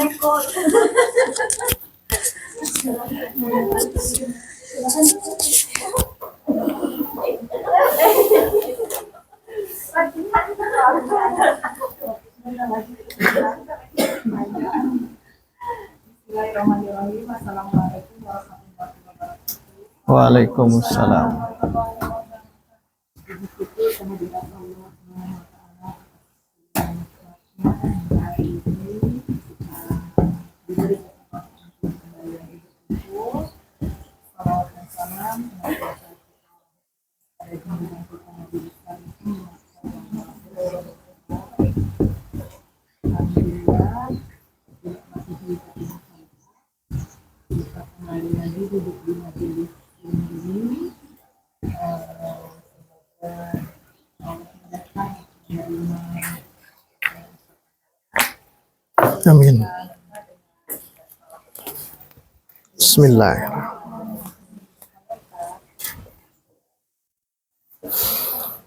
Bismillahirrahmanirrahim. Assalamualaikum warahmatullahi wabarakatuh. Waalaikumsalam. Amin. Bismillahirrahmanirrahim.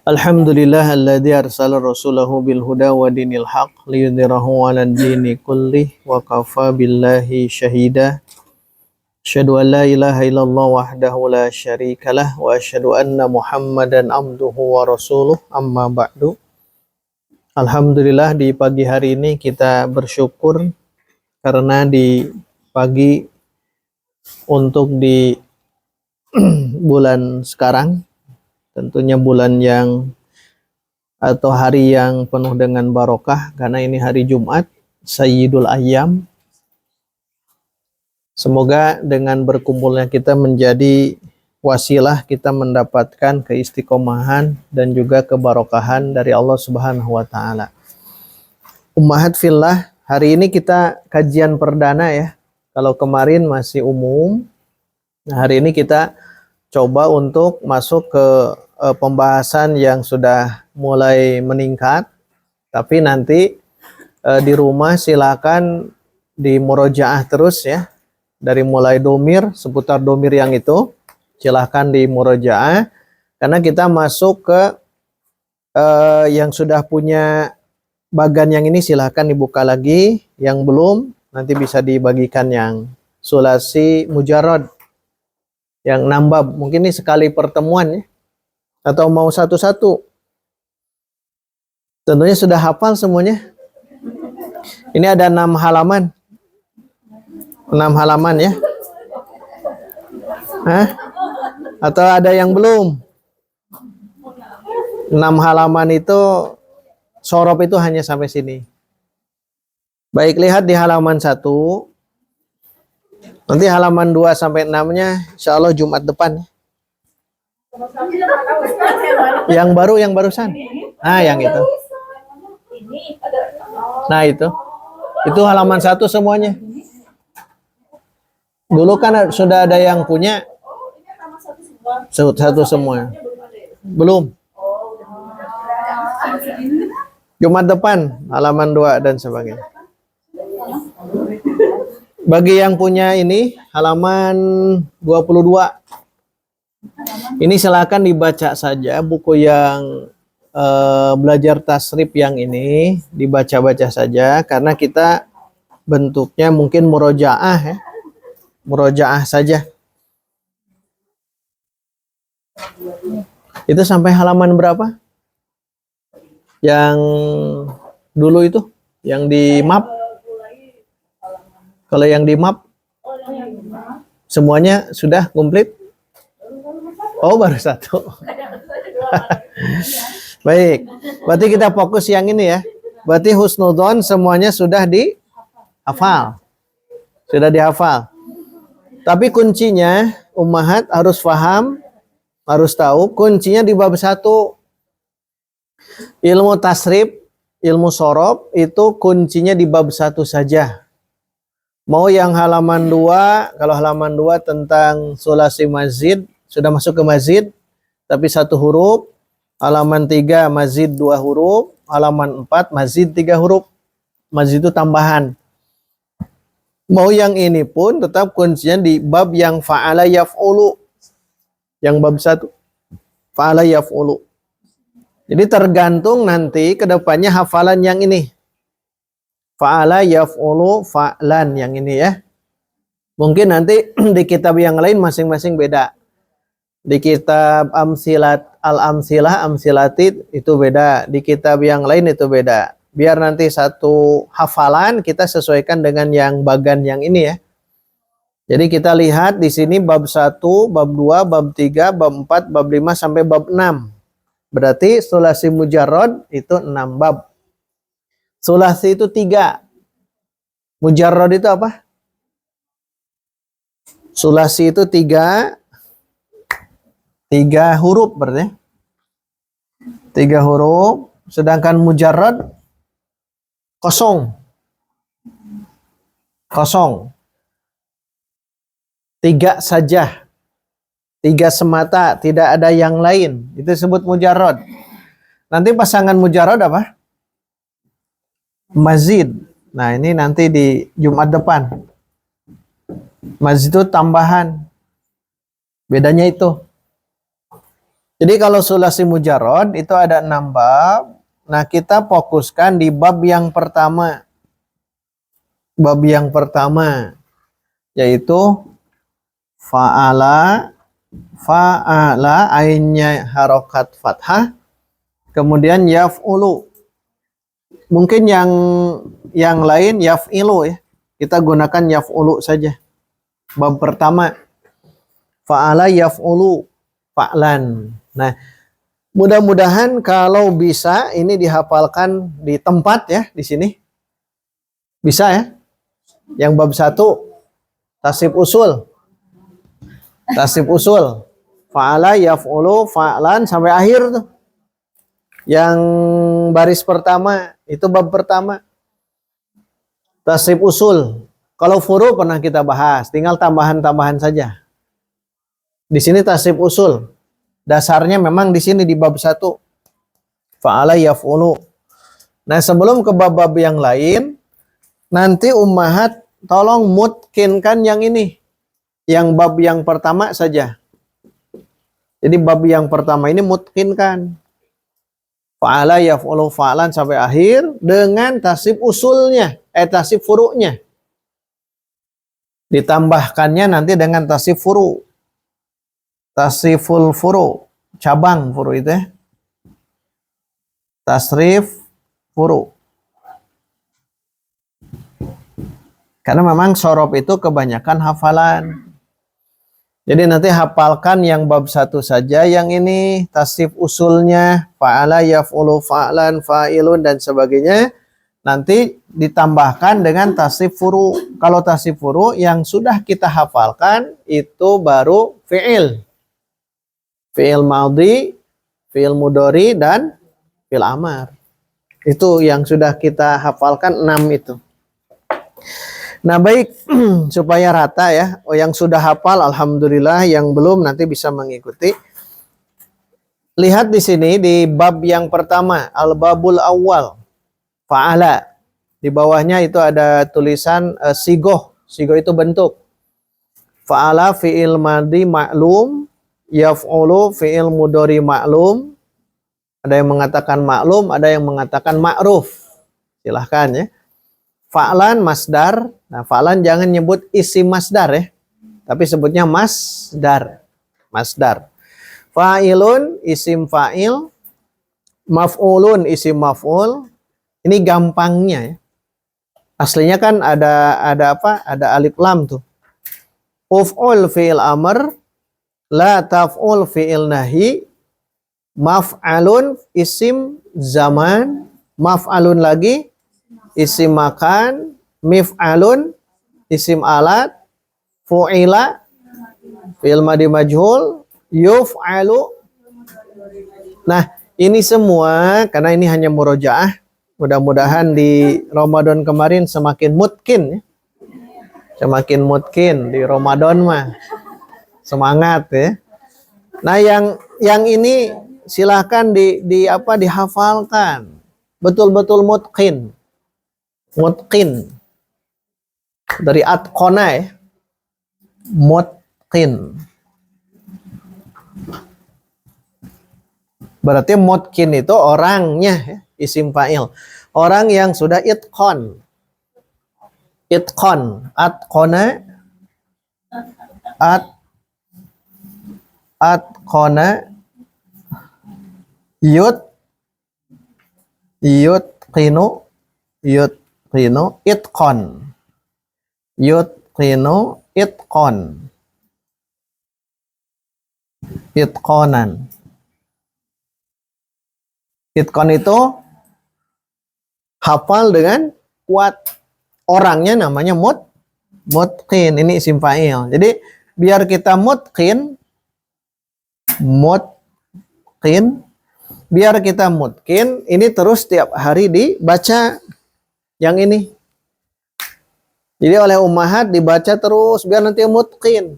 Alhamdulillahilladzi arsala rasulahu bil huda wa dinil haq liyudhhirahu 'alad dini kullih wa kafa billahi syahida. Asyhadu an la ilaha illallah wahdahu la syarikalah wa asyhadu anna Muhammadan abduhu wa rasuluh, amma ba'du. Alhamdulillah di pagi hari ini kita bersyukur karena di pagi untuk di bulan sekarang, tentunya bulan yang atau hari yang penuh dengan barokah karena ini hari Jumat, Sayyidul Ayyam. Semoga dengan berkumpulnya kita menjadi wasilah kita mendapatkan keistiqomahan dan juga kebarokahan dari Allah Subhanahu wa taala. Ummahat fillah, hari ini kita kajian perdana ya. Kalau kemarin masih umum, nah hari ini kita coba untuk masuk ke pembahasan yang sudah mulai meningkat. Tapi nanti di rumah silakan di murojaah terus ya. Dari mulai domir, seputar domir yang itu silahkan di murojaah, karena kita masuk ke yang sudah punya bagan yang ini silahkan dibuka lagi, yang belum nanti bisa dibagikan yang sulasi mujarrad, yang nambah mungkin ini sekali pertemuan ya, atau mau satu-satu. Tentunya sudah hafal semuanya. Ini ada 6 halaman. 6 halaman ya. Hah? Atau ada yang belum? 6 halaman itu sorop itu hanya sampai sini. Baik, lihat di halaman 1. Nanti halaman 2 sampai 6-nya insya Allah Jumat depan. Yang baru, yang barusan. Nah, yang itu. Nah, itu. Itu halaman 1 semuanya. Dulu kan sudah ada yang punya satu semua. Belum. Jumat depan halaman 2 dan sebagainya. Bagi yang punya ini halaman 22. Ini silakan dibaca saja buku yang belajar tasrif yang ini, dibaca-baca saja karena kita bentuknya mungkin murojaah ya. Murojaah saja. Itu sampai halaman berapa? Yang dulu itu, yang di map. Kalau yang di map, semuanya sudah komplit? Oh, baru 1. Baik, berarti kita fokus yang ini ya. Berarti husnudzon semuanya sudah dihafal. Sudah dihafal. Tapi kuncinya, ummahat harus paham, harus tahu, kuncinya di bab 1. Ilmu tasrif, ilmu sorob, itu kuncinya di bab 1 saja. Mau yang halaman 2, kalau halaman 2 tentang sulasi mazid, sudah masuk ke mazid, tapi 1 huruf. Halaman 3, mazid 2 huruf. Halaman 4, mazid 3 huruf. Mazid itu tambahan. Mau yang ini pun tetap kuncinya di bab yang fa'ala yaf'ulu. Yang bab 1. Fa'ala yaf'ulu. Jadi tergantung nanti ke depannya hafalan yang ini. Fa'ala yaf'ulu fa'lan yang ini ya. Mungkin nanti di kitab yang lain masing-masing beda. Di kitab Al-Amsilah, Amsilatid itu beda. Di kitab yang lain itu beda. Biar nanti satu hafalan kita sesuaikan dengan yang bagan yang ini ya. Jadi kita lihat di sini bab 1, bab 2, bab 3, bab 4, bab 5 sampai bab 6. Berarti sulasi mujarrad itu 6 bab. Sulasi itu 3. Mujarrad itu apa? Sulasi itu 3 huruf berarti. 3 huruf, sedangkan mujarrad kosong. 3 saja. 3 semata, tidak ada yang lain. Itu disebut mujarrad. Nanti pasangan mujarrad apa? Mazid. Nah, ini nanti di Jumat depan. Mazid itu tambahan. Bedanya itu. Jadi kalau sulasi mujarrad itu ada 6 bab. Nah, kita fokuskan di bab yang pertama. Bab yang pertama yaitu fa'ala ainnya harokat fathah, kemudian yaf'ulu. Mungkin yang lain yaf'ilu ya. Kita gunakan yaf'ulu saja. Bab pertama fa'ala yaf'ulu fa'lan. Nah, mudah-mudahan kalau bisa ini dihafalkan di tempat ya, di sini. Bisa ya? Yang bab 1 tasib usul. Tasib usul. Fa'ala yaf'ulu fa'lan sampai akhir tuh. Yang baris pertama itu bab pertama. Tasib usul. Kalau furu pernah kita bahas, tinggal tambahan-tambahan saja. Di sini tasib usul. Dasarnya memang di sini di bab 1. Fa'ala yaf'ulu. Nah, sebelum ke bab-bab yang lain, nanti ummahat tolong mutkinkan yang ini. Yang bab yang pertama saja. Jadi bab yang pertama ini mutkinkan. Fa'ala yaf'ulu fa'lan sampai akhir dengan tasib usulnya, tasib furu'nya. Ditambahkannya nanti dengan tasib furu'. Tasriful furu', cabang furu' itu ya. Tasrif furu'. Karena memang sorob itu kebanyakan hafalan. Jadi nanti hafalkan yang bab 1 saja, yang ini tasrif usulnya, fa'ala yaf'ulu fa'lan, fa'ilun dan sebagainya. Nanti ditambahkan dengan tasrif furu'. Kalau tasrif furu' yang sudah kita hafalkan itu baru fi'il. Fi'il madhi, fi'il mudhari dan fi'il amar. Itu yang sudah kita hafalkan 6 itu. Nah, baik, supaya rata ya. Oh, yang sudah hafal alhamdulillah, yang belum nanti bisa mengikuti. Lihat di sini di bab yang pertama, al-babul awal. Fa'ala. Di bawahnya itu ada tulisan sigoh. Sigoh itu bentuk. Fa'ala fi'il madhi ma'lum, yaf'ulu fi'il mudhari ma'lum. Ada yang mengatakan maklum, ada yang mengatakan ma'ruf. Silahkan ya. Fa'lan masdar. Nah, fa'lan jangan nyebut isi masdar ya. Tapi sebutnya masdar. Masdar. Fa'ilun isim fa'il. Maf'ulun isim maf'ul. Ini gampangnya ya. Aslinya kan ada apa? Ada alif lam tuh. Uf'ul fi'il amr. La taf'ul fi'il nahi. Maf'alun isim zaman. Maf'alun lagi isim makan. Mif'alun isim alat. Fu'ila fi'il madhi majhul. Yuf'alu. Nah, ini semua karena ini hanya murojaah. Mudah-mudahan di Ramadan kemarin semakin mutkin ya. Semakin mutkin di Ramadan mah. Semangat ya. Nah, yang ini silahkan dihafalkan. Betul-betul mutkin. Mutkin. Dari atqona ya. Mutkin. Berarti mutkin itu orangnya ya, isim fa'il. Orang yang sudah itqon. Itqon, atqona, atqona, yutqinu, itqon, yutqinu, itqon, itqonan. Itqon itu hafal dengan kuat. Orangnya namanya mutqin. Ini isim fa'il. Jadi biar kita mutqin, biar kita mutqin, ini terus tiap hari dibaca yang ini. Jadi oleh ummahat dibaca terus biar nanti mutqin.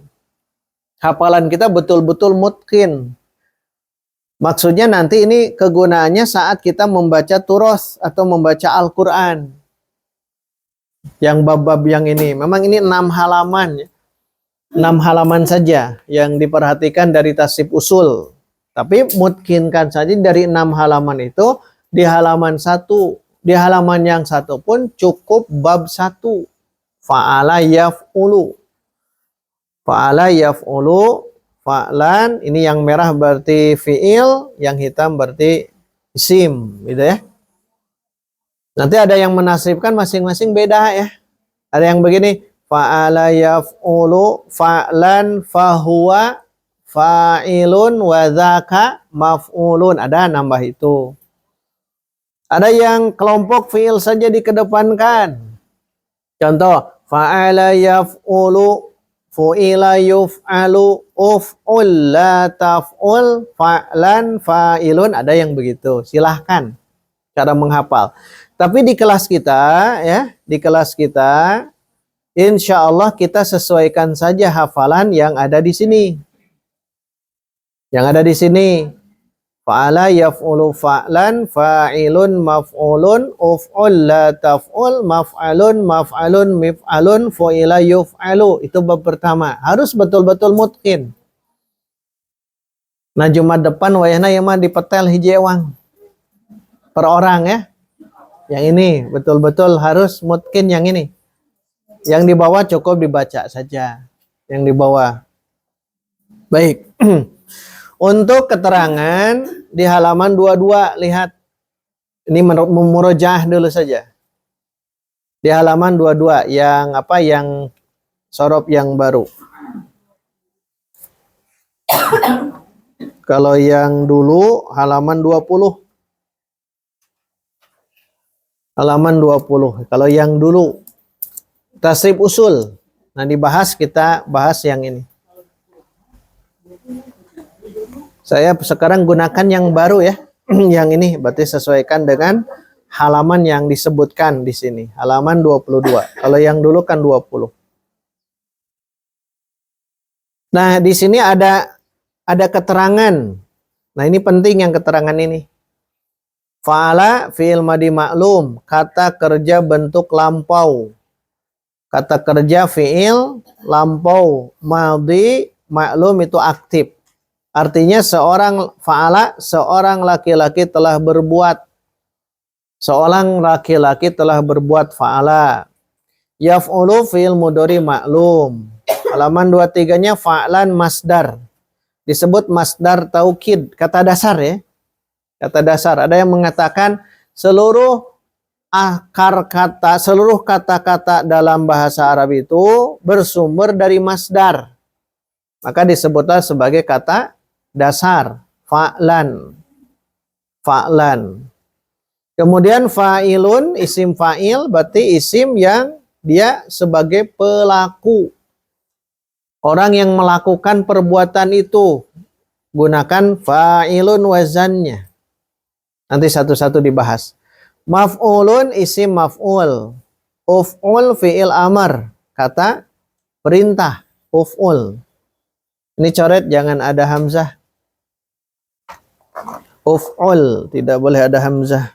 Hafalan kita betul-betul mutqin. Maksudnya nanti ini kegunaannya saat kita membaca turos atau membaca Al-Quran. Yang bab-bab yang ini. Memang ini 6 halaman. 6 halaman saja yang diperhatikan dari tasib usul. Tapi mutkinkan saja dari 6 halaman itu di halaman 1. Di halaman yang 1 pun cukup bab 1. Fa'ala yaf'ulu. Fa'ala yaf'ulu. Fa'lan. Ini yang merah berarti fi'il. Yang hitam berarti isim. Gitu ya. Nanti ada yang menasibkan masing-masing beda ya. Ada yang begini. Fa'ala yaf'ulu fa'lan fahuwa fa'ilun wa dzaka maf'ulun. Ada nambah itu. Ada yang kelompok fi'il saja dikedepankan. Contoh. Fa'ala yaf'ulu fu'ila yuf'alu uf'ul la taf'ul fa'lan fa'ilun. Ada yang begitu. Silahkan cara menghafal. Tapi di kelas kita ya, di kelas kita insya Allah kita sesuaikan saja hafalan yang ada di sini. Yang ada di sini. Fa'ala yaf'ulu fa'lan fa'ilun maf'ulun uf'ul la taf'ul maf'alun maf'alun mif'alun fu'ila yuf'alu. Itu bab pertama. Harus betul-betul mutqin. Nah Jumat depan wayahna yang mah dipetel hiji ewang. Per orang ya. Yang ini betul-betul harus mutqin yang ini. Yang di bawah cukup dibaca saja. Yang di bawah. Baik. Untuk keterangan di halaman 22 lihat. Ini murojaah dulu saja. Di halaman 22 yang apa yang sorob yang baru. Kalau yang dulu halaman 20. Halaman 20. Kalau yang dulu tasrif usul. Nah dibahas, kita bahas yang ini. Saya sekarang gunakan yang baru ya. Yang ini berarti sesuaikan dengan halaman yang disebutkan di sini. Halaman 22. Kalau yang dulu kan 20. Nah di sini ada keterangan. Nah ini penting yang keterangan ini. Fa'ala fi'il madi maklum, kata kerja bentuk lampau. Kata kerja fi'il lampau, madi maklum itu aktif. Artinya seorang fa'ala, seorang laki-laki telah berbuat. Seorang laki-laki telah berbuat fa'ala. Yaf'ulu fi'il mudhari maklum. Halaman 23-nya fa'lan masdar. Disebut masdar taukid, kata dasar ya. Kata dasar. Ada yang mengatakan seluruh akar kata, seluruh kata-kata dalam bahasa Arab itu bersumber dari masdar. Maka disebutlah sebagai kata dasar. Fa'lan. Fa'lan. Kemudian fa'ilun, isim fa'il, berarti isim yang dia sebagai pelaku. Orang yang melakukan perbuatan itu. Gunakan fa'ilun wazannya. Nanti satu-satu dibahas. Maf'ulun isim maf'ul. Uf'ul fi'il amar. Kata perintah. Uf'ul. Ini coret jangan ada hamzah. Uf'ul. Tidak boleh ada hamzah.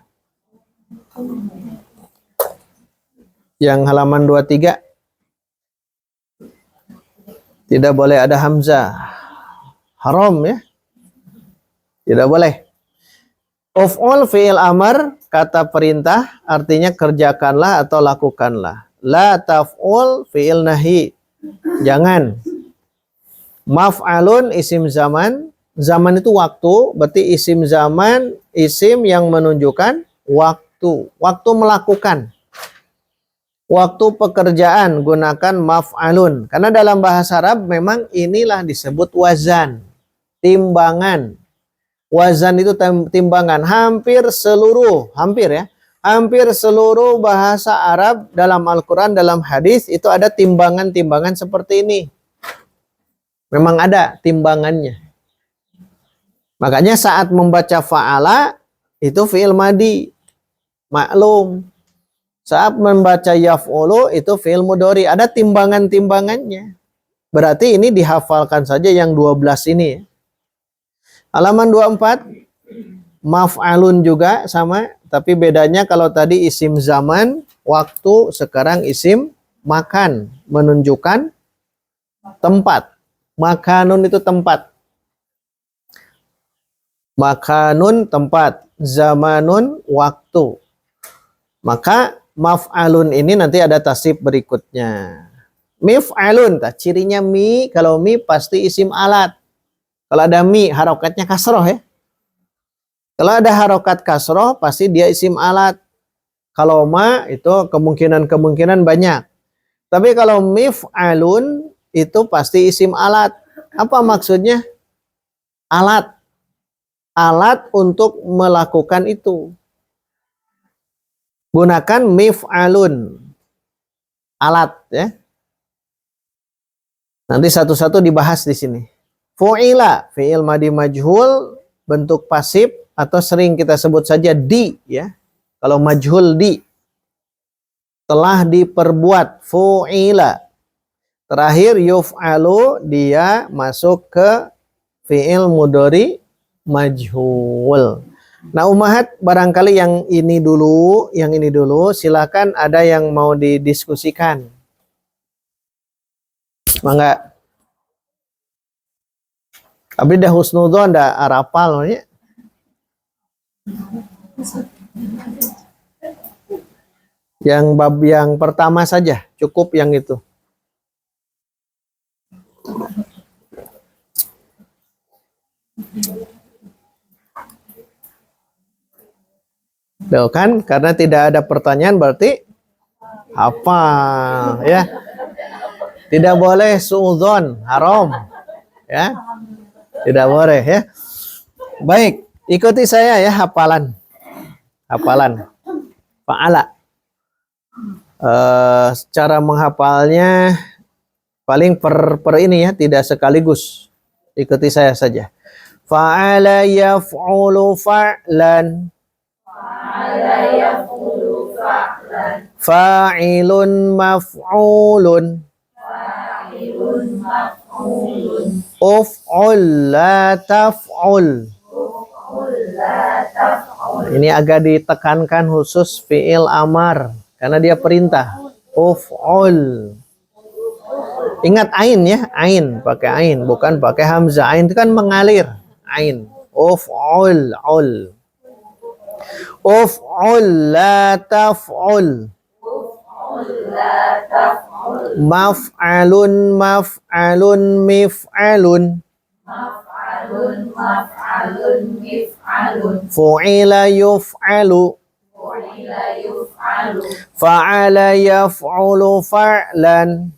Yang halaman 23. Tidak boleh ada hamzah. Haram ya. Tidak boleh. Uf'ul fi'il amar, kata perintah, artinya kerjakanlah atau lakukanlah. la taf'ul fi'il nahi. Jangan. Maf'alun isim zaman. Zaman itu waktu, berarti isim zaman, isim yang menunjukkan waktu. Waktu melakukan. Waktu pekerjaan gunakan maf'alun. Karena dalam bahasa Arab memang inilah disebut wazan. Timbangan. Wazan itu timbangan. Hampir seluruh bahasa Arab dalam Al-Quran, dalam hadis itu ada timbangan-timbangan seperti ini. Memang ada timbangannya. Makanya saat membaca fa'ala itu fi'il madi, maklum. Saat membaca yaf'ulu itu fi'il mudhari, ada timbangan-timbangannya. Berarti ini dihafalkan saja yang 12 ini. Halaman 24, maf'alun juga sama, tapi bedanya kalau tadi isim zaman, waktu, sekarang isim makan, menunjukkan tempat. Makanun itu tempat. Makanun tempat, zamanun waktu. Maka maf'alun ini nanti ada tasrif berikutnya. Mif'alun, cirinya mi, kalau mi pasti isim alat. Kalau ada mi, harokatnya kasroh ya. Kalau ada harokat kasroh, pasti dia isim alat. Kalau ma, itu kemungkinan banyak. Tapi kalau mif'alun, itu pasti isim alat. Apa maksudnya? Alat. Alat untuk melakukan itu. Gunakan mif'alun. Alat ya. Nanti satu-satu dibahas di sini. Fu'ila, fi'il madi majhul, bentuk pasif atau sering kita sebut saja di ya. Kalau majhul di. Telah diperbuat, fu'ila. Terakhir yuf'alu, dia masuk ke fi'il mudhari majhul. Nah, ummahat barangkali yang ini dulu, silakan ada yang mau didiskusikan. Mangga. Abi dah husnudzon dah arapal ya. Yang bab yang pertama saja, cukup yang itu. Tuh kan, karena tidak ada pertanyaan berarti hafal ya. Tidak boleh suudzon, haram ya. Tidak boleh ya. Baik, ikuti saya ya hafalan. Hafalan. Fa'ala. Cara menghafalnya paling per ini ya, tidak sekaligus. Ikuti saya saja. Fa'ala yaf'ulu fa'lan. Fa'ilun maf'ulun. Uf'ul la taf'ul. Ini agak ditekankan khusus fi'il amar karena dia perintah. Uf'ul. Ingat ain ya, ain, pakai ain, bukan pakai hamzah. Ain itu kan mengalir. Ain. Uf'ul, ul. Uf'ul la taf'ul. Maf'alun maf'alun mif'alun. Fu'ila yuf'alu. Fa'ala yaf'ulu fa'lan.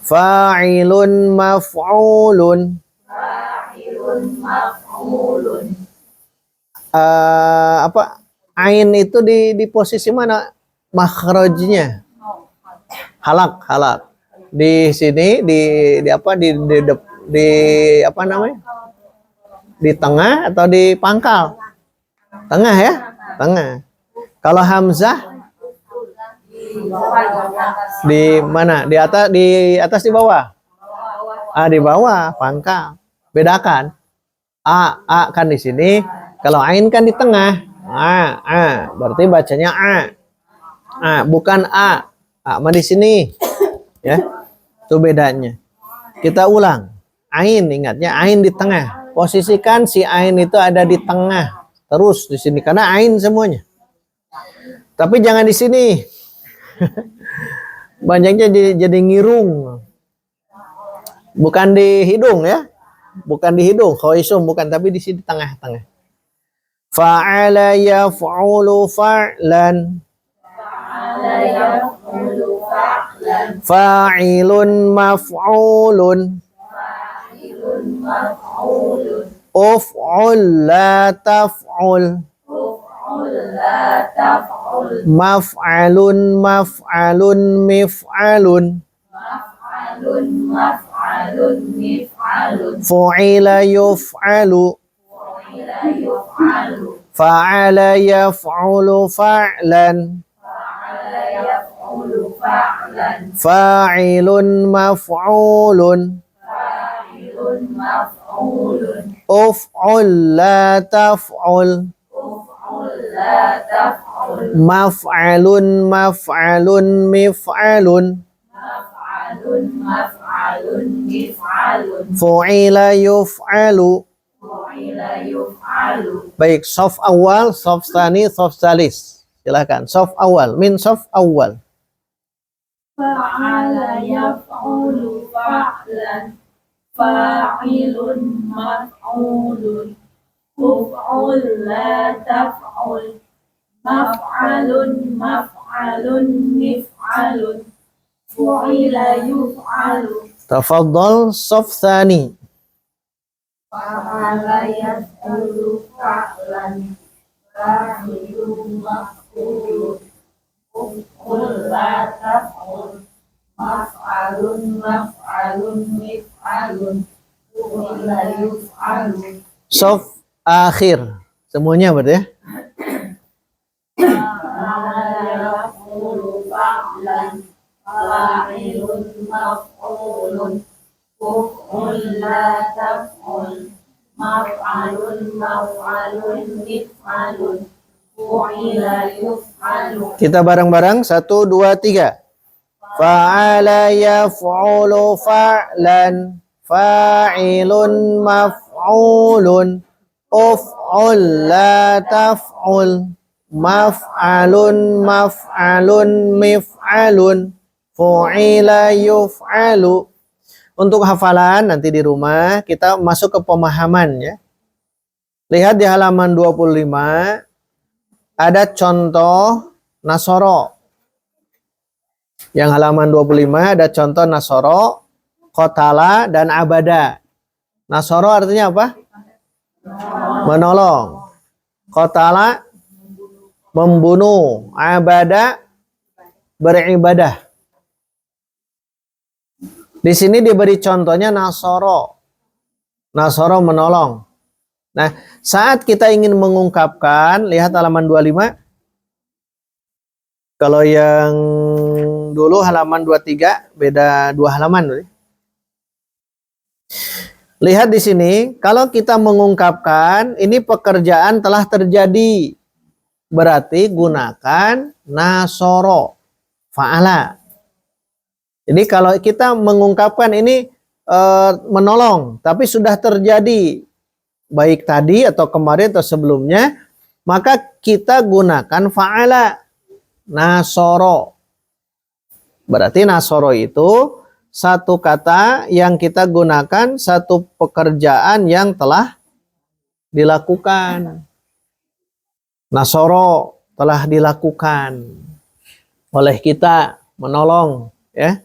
Fa'ilun maf'ulun. Apa ain itu di posisi mana makhrajnya? Halak di sini di apa di apa namanya, di tengah atau di pangkal? Tengah ya, tengah. Kalau hamzah di mana? Di atas di bawah? Di bawah pangkal. Bedakan. A kan di sini, kalau ain kan di tengah. Berarti bacanya bukan A mah di sini. Ya. Itu bedanya. Kita ulang. Ain, ingatnya ain di tengah. Posisikan si ain itu ada di tengah. Terus di sini karena ain semuanya. Tapi jangan di sini. Banyaknya jadi ngirung. Bukan di hidung ya. Bukan di hidung, khoisum bukan, tapi di sini tengah-tengah. Fa'ala yaf'ulu fa'lan. Fa'ilun maf'ulun. Uf'ul la taf'ul. Maf'alun maf'alun mif'alun. Fu'ila yuf'alu. Fa'ala yaf'ulu fa'lan. Fa'ilun maf'ulun. Uf'ul la taf'ul. Maf'alun maf'alun mif'alun. Fu'ila yuf'alu. Baik, sof awal, sof tsani, sof tsalis. Silakan, sof awal, min sof awal. Fa'ala yaf'ulu fa'lan. Fa'ilun maf'ulun. Uf'ul la taf'ul. Maf'alun maf'alun mif'alun. Fu'ila yuf'alu. Tafadhal sof tsani. Fa'ala yaf'ulu fa'lan. Fa'ilun maf'ulun. Uf'ul la taf'ul. Maf'alun maf'alun mif'alun. Fu'ila yuf'alu. Sof akhir. Semuanya berarti ya. Fa'ala yaf'ulu fa'lan. Fa'ilun maf'ulun. Uf'ul la taf'ul. Maf'alun maf'alun mif'alun. Fu'ila yuf'alu. Kita bareng-bareng, 1, 2, 3. Fa'ala yaf'ulu fa'lan. Fa'ilun maf'ulun. Uf'ul la taf'ul. Maf'alun maf'alun mif'alun. Fu'ila yuf'alu. Untuk hafalan nanti di rumah kita masuk ke pemahaman ya. Lihat di halaman 25 ada contoh Nasoro. Yang halaman 25 ada contoh Nasoro, Qotala dan Abada. Nasoro artinya apa? Menolong. Qotala membunuh. Abada beribadah. Di sini diberi contohnya Nasoro. Nasoro menolong. Nah, saat kita ingin mengungkapkan, lihat halaman 25. Kalau yang dulu halaman 23, beda 2 halaman. Lihat di sini, kalau kita mengungkapkan, ini pekerjaan telah terjadi. Berarti gunakan Nasoro. Fa'ala. Jadi kalau kita mengungkapkan ini menolong, tapi sudah terjadi baik tadi atau kemarin atau sebelumnya, maka kita gunakan fa'ala, Nasoro. Berarti Nasoro itu satu kata yang kita gunakan satu pekerjaan yang telah dilakukan. Nasoro telah dilakukan oleh kita, menolong ya.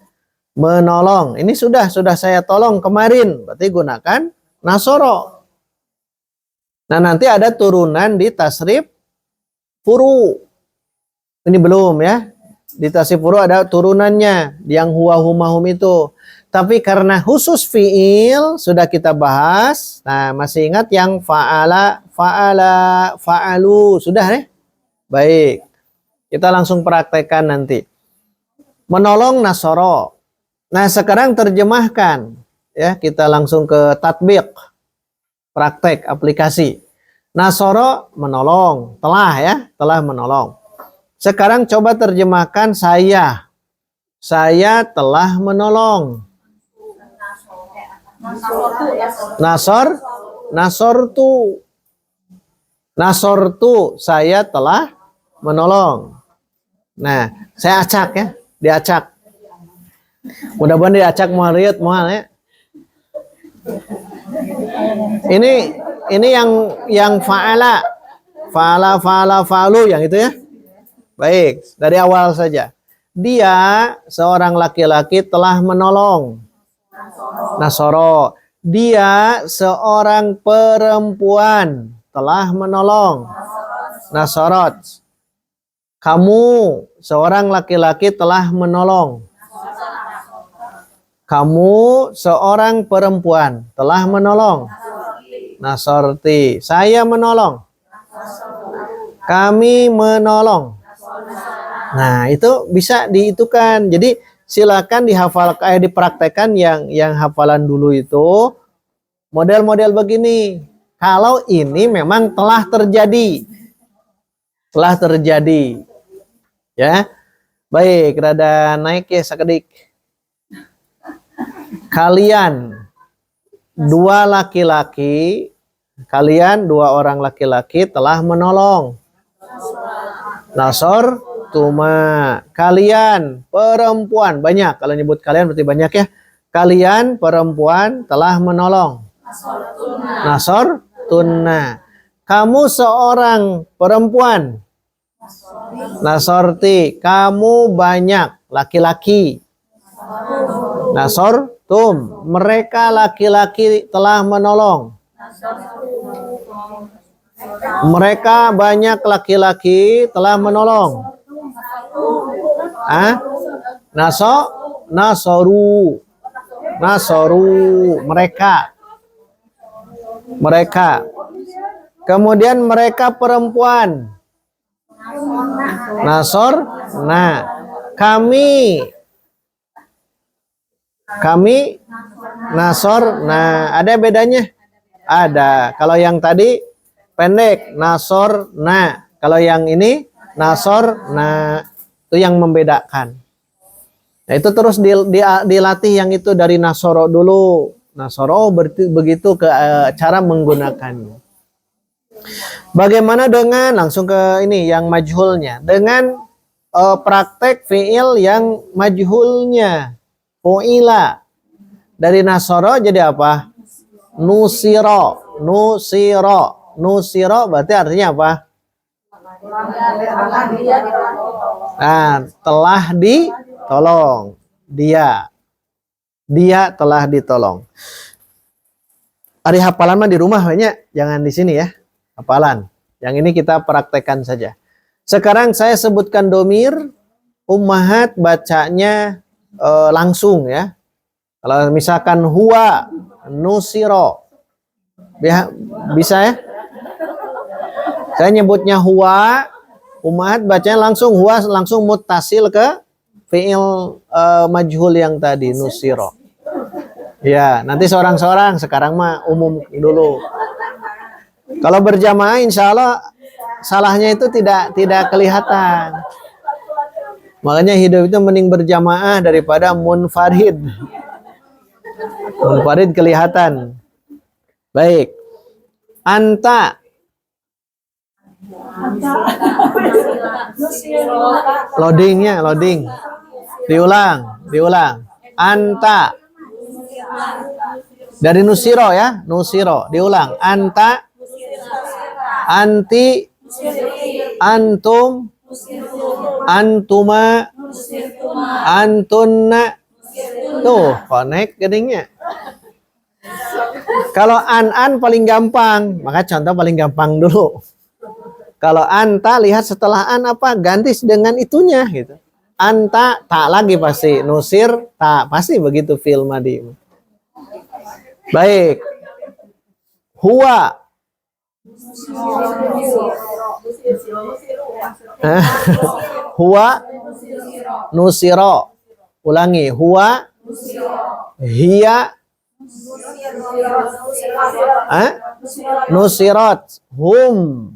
Menolong. Ini sudah saya tolong kemarin. Berarti gunakan Nasoro. Nah, nanti ada turunan di tasrif furu. Ini belum ya. Di tasrif furu ada turunannya yang huwa huma hum itu. Tapi karena khusus fiil sudah kita bahas. Nah, masih ingat yang fa'ala, fa'alu. Sudah ya? Baik. Kita langsung praktekkan nanti. Menolong Nasoro. Nah, sekarang terjemahkan ya, kita langsung ke tatbiq, praktek aplikasi. Nasoro menolong, telah menolong. Sekarang coba terjemahkan saya. Saya telah menolong. Nasortu, saya telah menolong. Nah, saya acak ya, diacak. Mudah-mudahan diacak mual ya. Ini yang fa'ala, fa'alu yang itu ya. Baik, dari awal saja. Dia seorang laki-laki telah menolong. Nasoro. Dia seorang perempuan telah menolong. Nasorot. Kamu seorang laki-laki telah menolong. Kamu seorang perempuan telah menolong. Nasorti. Saya menolong. Kami menolong. Nah, itu bisa diitukan. Jadi silakan dihafal, dipraktekkan yang hafalan dulu itu model-model begini. Kalau ini memang telah terjadi. Telah terjadi. Ya. Baik, rada naik ya sakedik. Kalian dua orang laki-laki telah menolong. Nasor tuma. Kalian perempuan, banyak. Kalau nyebut kalian berarti banyak ya. Kalian perempuan telah menolong. Nasor tunna. Kamu seorang perempuan. Nasorti. Kamu banyak laki-laki. Nasor tum. Mereka laki-laki telah menolong. Mereka banyak laki-laki telah menolong. Nasoru. Mereka. Kemudian mereka perempuan. Nasor. Nah. Kami. Nasor. Nah. Ada bedanya? Ada. Kalau yang tadi pendek. Nasor. Nah. Kalau yang ini. Nasor. Nah. Itu yang membedakan. Nah, itu terus dilatih yang itu dari Nasoro dulu. Nasoro begitu ke cara menggunakannya. Bagaimana dengan langsung ke ini yang majhulnya? Dengan praktek fiil yang majhulnya. Fu'ila. Dari Nasoro jadi apa? Nusiro. Nusiro berarti artinya apa? Nah, telah ditolong. Dia telah ditolong. Ada hafalan mah di rumah banyak, jangan di sini ya. Hafalan. Yang ini kita praktekkan saja. Sekarang saya sebutkan domir, ummahat bacanya langsung ya. Kalau misalkan huwa nusiro, bisa ya? Saya nyebutnya huwa, ummahat bacanya langsung huwa, langsung muttasil ke fi'il majhul yang tadi nusiro. Ya, nanti seorang-seorang, sekarang mah umum dulu. Kalau berjamaah insya Allah salahnya itu tidak kelihatan. Makanya hidup itu mending berjamaah daripada munfarid. Munfarid kelihatan. Baik. Anta. Loading. Diulang. Anta. Dari nusiro ya, nusiro. Diulang. Anta. Anti. Antum. Antuma. Antunna. Tuh, connect gedingnya. Kalau an paling gampang, maka contoh paling gampang dulu. Kalau anta, lihat setelah an apa? Ganti dengan itunya gitu. Anta, tak lagi pasti. Nusir, tak. Pasti begitu fi'il madhi. Baik. Huwa. Huwa. Nusiro. Ulangi. Huwa. Hiya. Nusirot. Hum.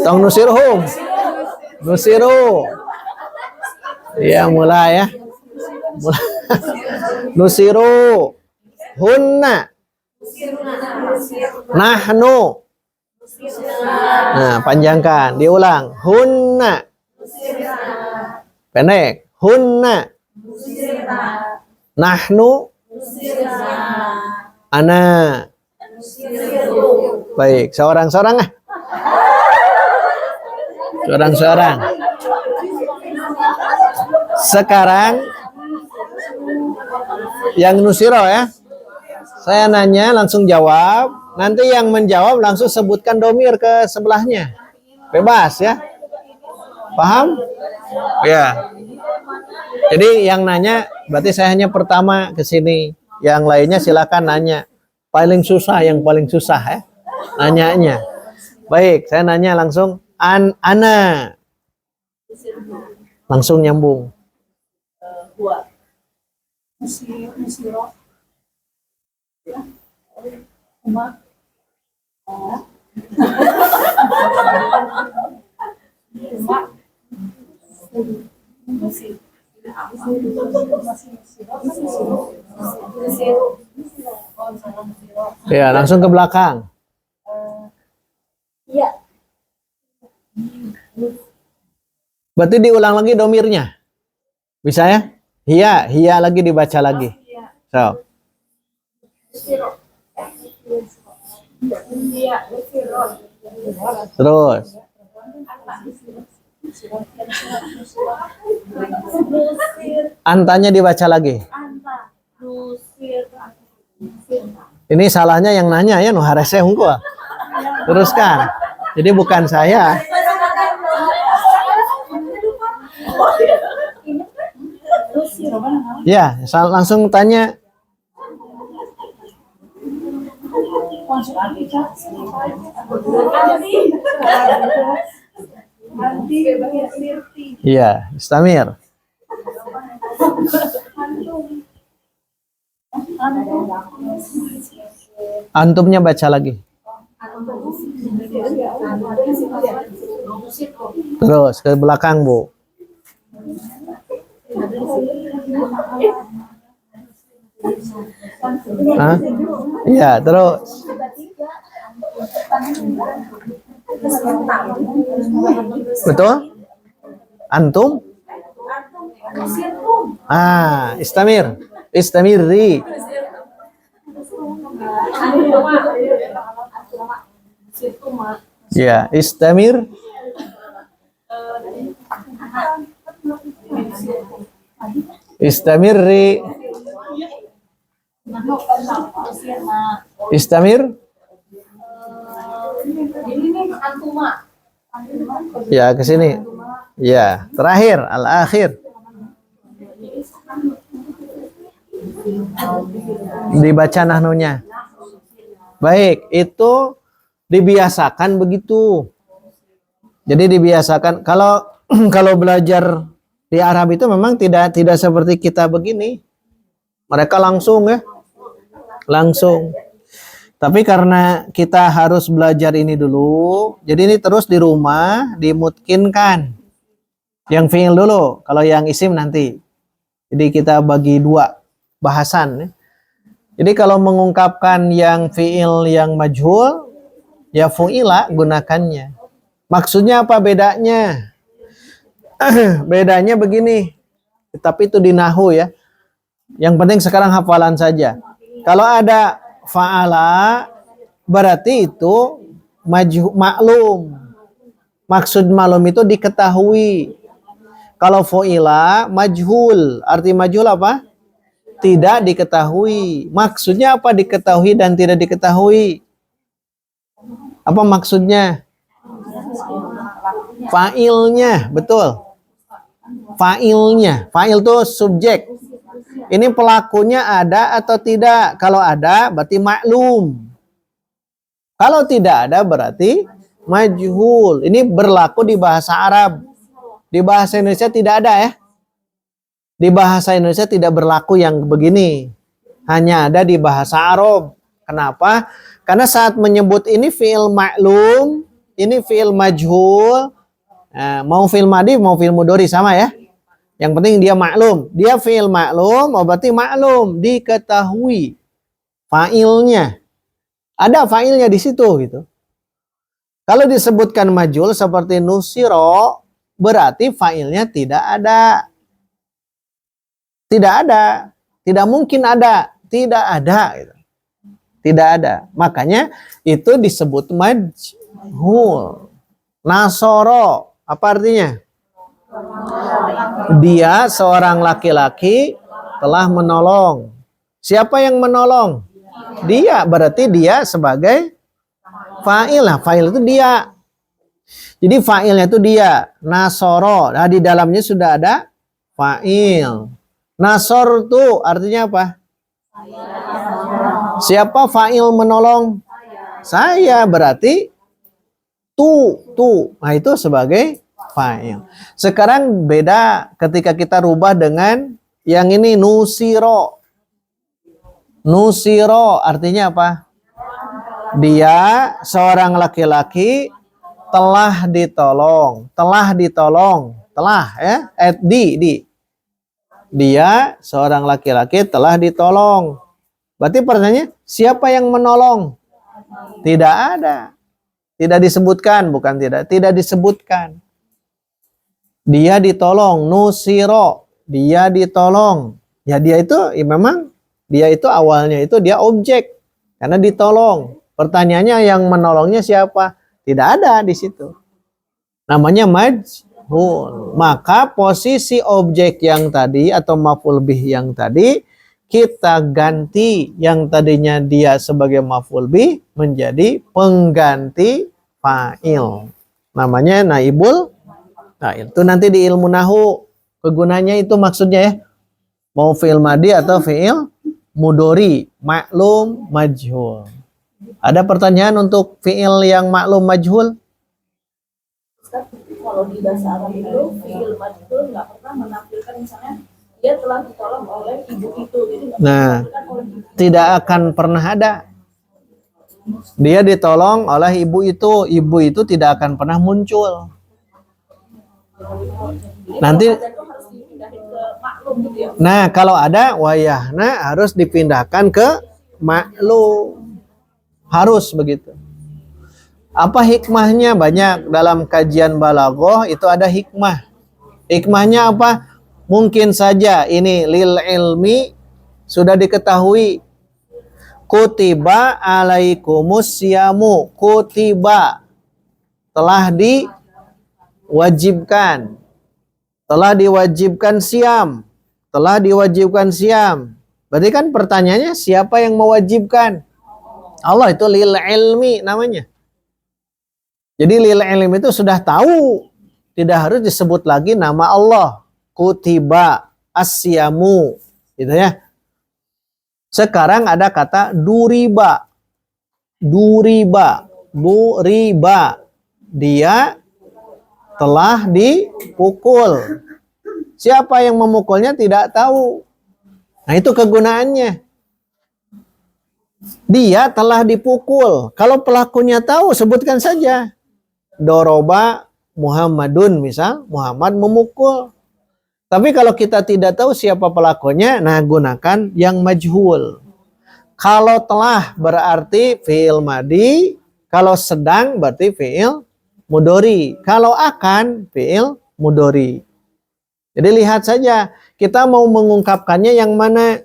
Tong nusirhum. Nusiru. Ya, mulai ya. Nusiru. Hunna. Nahnu. Nah, panjangkan, diulang. Hunna. Pendek. Hunna. Nahnu. Ana. Baik, seorang-seorang ah. Seorang-seorang. Sekarang yang nusiro ya. Saya nanya langsung jawab. Nanti yang menjawab langsung sebutkan domir ke sebelahnya. Bebas ya. Paham? Ya. Jadi yang nanya berarti saya hanya pertama ke sini. Yang lainnya silakan nanya. Paling susah yang paling susah ya. Nanyanya. Baik, saya nanya langsung ana. Langsung nyambung. Musiro. Uma. Ya, langsung ke belakang. Iya. Berarti diulang lagi domirnya. Bisa ya? Hiya lagi dibaca lagi. So. Terus. Antanya dibaca lagi. Ini salahnya yang nanya ya, nuharese hungkul. Teruskan. Jadi bukan saya. Ya, langsung tanya. Iya, istamir. Antumnya baca lagi. Terus ke belakang, Bu. Hah? Iya, terus. Betul? Antum? Istamir. Istamiri. Ya, istamir. Istamirri. Istamir. Ya, ke sini. Ya, terakhir, al-akhir. Dibaca nahnunya. Baik, itu dibiasakan begitu. Jadi dibiasakan kalau kalau belajar di Arab itu memang tidak seperti kita begini. Mereka langsung ya. Langsung. Tapi karena kita harus belajar ini dulu, jadi ini terus di rumah dimutkinkan. Yang fi'il dulu, kalau yang isim nanti. Jadi kita bagi dua bahasan. Ya. Jadi kalau mengungkapkan yang fi'il yang majhul, ya fu'ila gunakannya. Maksudnya apa bedanya? Bedanya begini. Tapi itu di nahwu ya. Yang penting sekarang hafalan saja. Kalau ada fa'ala berarti itu maklum. Maksud maklum itu diketahui. Kalau fu'ila majhul. Arti majhul apa? Tidak diketahui. Maksudnya apa diketahui dan tidak diketahui? Apa maksudnya? Fa'ilnya, betul. Fa'ilnya. Fa'il itu subjek. Ini pelakunya ada atau tidak? Kalau ada berarti maklum. Kalau tidak ada berarti majhul. Ini berlaku di bahasa Arab. Di bahasa Indonesia tidak ada ya. Di bahasa Indonesia tidak berlaku yang begini. Hanya ada di bahasa Arab. Kenapa? Karena saat menyebut ini fi'il maklum, ini fi'il majhul, mau fi'il madi, mau fi'il mudhari sama ya. Yang penting dia maklum. Dia fi'il maklum, berarti maklum, diketahui. Fa'ilnya. Ada fa'ilnya di situ gitu. Kalau disebutkan majhul seperti nusiro, berarti fa'ilnya tidak ada. Tidak ada. Tidak mungkin ada. Tidak ada. Gitu. Tidak ada. Makanya itu disebut majhul. Nasoro, apa artinya? Dia seorang laki-laki telah menolong. Siapa yang menolong? Dia, berarti dia sebagai fa'il. Nah, fa'il itu dia. Jadi fa'ilnya itu dia. Nasoro. Nah, di dalamnya sudah ada fa'il. Nasor itu artinya apa? Siapa fa'il menolong? Saya. Berarti tu. Nah, itu sebagai fa'il. Sekarang beda ketika kita rubah dengan yang ini nusiro. Nusiro artinya apa? Dia seorang laki-laki telah ditolong. Telah ya. Dia seorang laki-laki telah ditolong. Berarti pertanyaannya siapa yang menolong? Tidak ada. Tidak disebutkan, bukan tidak disebutkan. Dia ditolong, nusiro. Dia ditolong. Ya dia itu memang dia itu awalnya itu dia objek karena ditolong. Pertanyaannya yang menolongnya siapa? Tidak ada di situ. Namanya majhul. Maka posisi objek yang tadi atau maf'ul bih yang tadi kita ganti yang tadinya dia sebagai maf'ul bih menjadi pengganti fa'il. Namanya naibul fa'il. Itu nanti di ilmu nahu kegunanya itu maksudnya ya. Mau fi'il madi atau fi'il mudori, maklum, majhul. Ada pertanyaan untuk fi'il yang maklum majhul? Ustaz, kalau di bahasa Arab itu fi'il majhul nggak pernah menampilkan misalnya dia telah ditolong oleh ibu itu. Jadi Nah, oleh ibu. tidak akan pernah ada. Dia ditolong oleh ibu itu. Ibu itu tidak akan pernah muncul. Nanti Harus dipindahin ke maklum gitu ya. nah, kalau ada wayahna harus dipindahkan ke maklum. Harus begitu. Apa hikmahnya? Banyak dalam kajian balaghah itu ada hikmah. Hikmahnya apa? Mungkin saja ini lil ilmi sudah diketahui. Kutiba alaikumus siyamu. Kutiba telah diwajibkan. Telah diwajibkan siam. Telah diwajibkan siam. Berarti kan pertanyaannya siapa yang mewajibkan? Allah, itu lil ilmi namanya. Jadi lil ilmi itu sudah tahu. Tidak harus disebut lagi nama Allah. Kutiba asyamu. Gitu ya. Sekarang ada kata duriba. Duriba. Dia telah dipukul. Siapa yang memukulnya tidak tahu. Nah, itu kegunaannya. Dia telah dipukul. Kalau pelakunya tahu, sebutkan saja. Doroba Muhammadun, misal Muhammad memukul. Tapi kalau kita tidak tahu siapa pelakunya, nah gunakan yang majhul. Kalau telah berarti fi'il madi, kalau sedang berarti fi'il mudori. Kalau akan fi'il mudori. Jadi lihat saja, kita mau mengungkapkannya yang mana.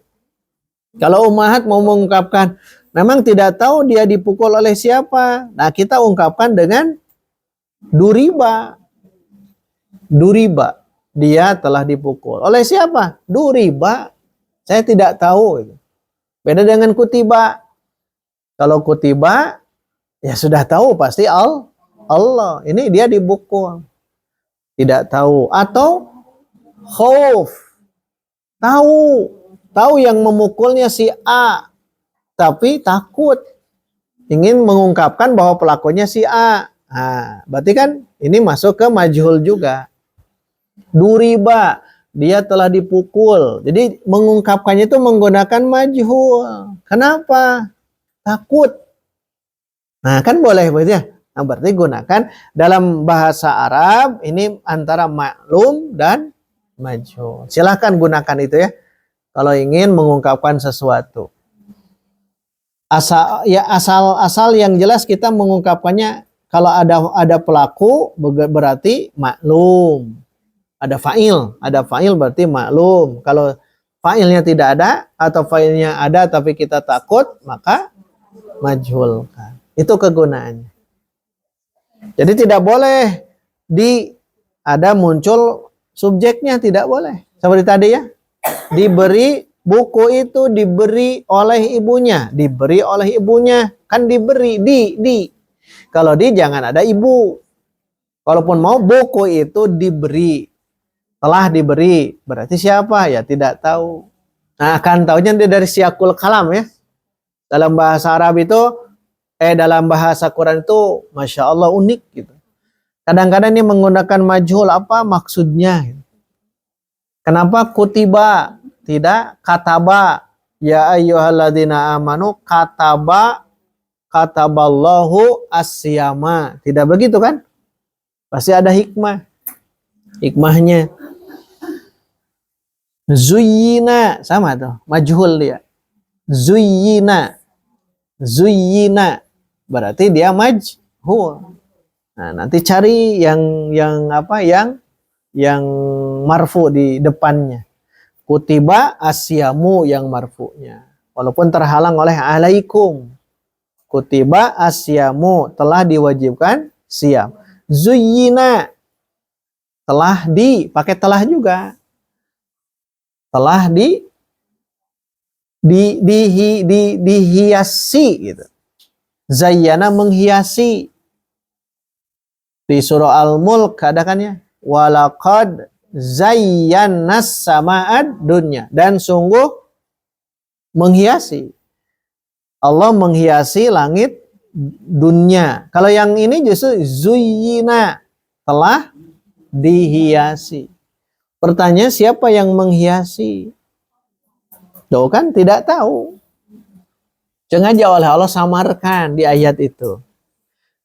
Kalau ummahat mau mengungkapkan, memang tidak tahu dia dipukul oleh siapa. Nah, kita ungkapkan dengan duriba. Duriba. Dia telah dipukul. Oleh siapa? Duriba. Saya tidak tahu. Beda dengan kutiba. Kalau kutiba, ya sudah tahu pasti Allah. Ini dia dipukul. Tidak tahu. Atau khauf. Tahu yang memukulnya si A. Tapi takut. Ingin mengungkapkan bahwa pelakunya si A. Nah, berarti kan ini masuk ke majhul juga. Duriba, dia telah dipukul. Jadi mengungkapkannya itu menggunakan majhul. Kenapa? Takut. Nah, kan boleh berarti ya. Nah, berarti gunakan dalam bahasa Arab ini antara maklum dan majhul. Silahkan gunakan itu ya. Kalau ingin mengungkapkan sesuatu. Asal yang jelas kita mengungkapkannya kalau ada pelaku berarti maklum. Ada fa'il berarti maklum. Kalau fa'ilnya tidak ada atau fa'ilnya ada tapi kita takut, maka majhulkan. Itu kegunaannya. Jadi tidak boleh ada muncul subjeknya, tidak boleh. Seperti tadi ya. Diberi buku itu diberi oleh ibunya, kan diberi di. Kalau jangan ada ibu. Kalaupun mau buku itu diberi, telah diberi, berarti siapa? Ya tidak tahu. Nah, akan tahunya dari siyakul kalam ya. Dalam bahasa Arab itu, dalam bahasa Quran itu, Masya Allah unik gitu. Kadang-kadang ini menggunakan majhul, apa maksudnya? Kenapa kutiba? Tidak kataba. Ya ayyuhalladzina amanu kataballahu asyama. Tidak begitu kan? Pasti ada hikmahnya. Zuyyina, sama tuh, majhul dia. Zuyyina berarti dia majhul. Nah, nanti cari yang marfu di depannya. Kutiba asyamu yang marfu'nya. Walaupun terhalang oleh alaikum. Kutiba asyamu, telah diwajibkan siam. Zuyyina, pakai telah juga. Telah dihiasi gitu. Zayyana menghiasi. Di surah Al-Mulk ada kan ya? Walaqad zayyannas sama'ad dunya. Dan sungguh menghiasi. Allah menghiasi langit dunia. Kalau yang ini justru zuyyina, telah dihiasi. Pertanyaan, siapa yang menghiasi? Tuh kan tidak tahu. Sengaja oleh Allah samarkan di ayat itu.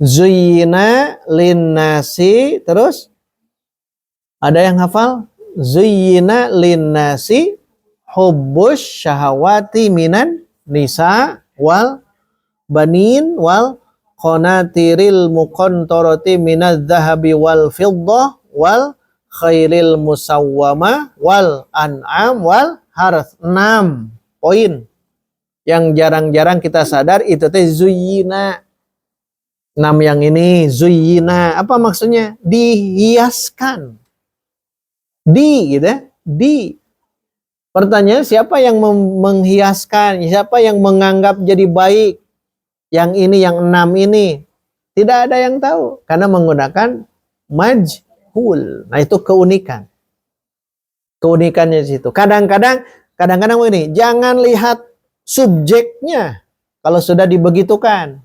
Zuyyina linnasi, terus ada yang hafal? Zuyyina linnasi hubbus syahawati minan nisa wal banin wal qanatiril muqantarati minadz zahabi wal fiddah wal khairil musawwama wal an'am wal harth. 6 poin yang jarang-jarang kita sadar itu teh zuyyina. 6 yang ini zuyyina, apa maksudnya? Dihiaskan. Gitu ya. Pertanyaan, siapa yang menghiaskan? Siapa yang menganggap jadi baik? Yang ini, yang 6 ini. Tidak ada yang tahu. Karena menggunakan majhul. Nah, itu keunikan. Keunikannya di situ. Kadang-kadang begini, jangan lihat subjeknya kalau sudah dibegitukan.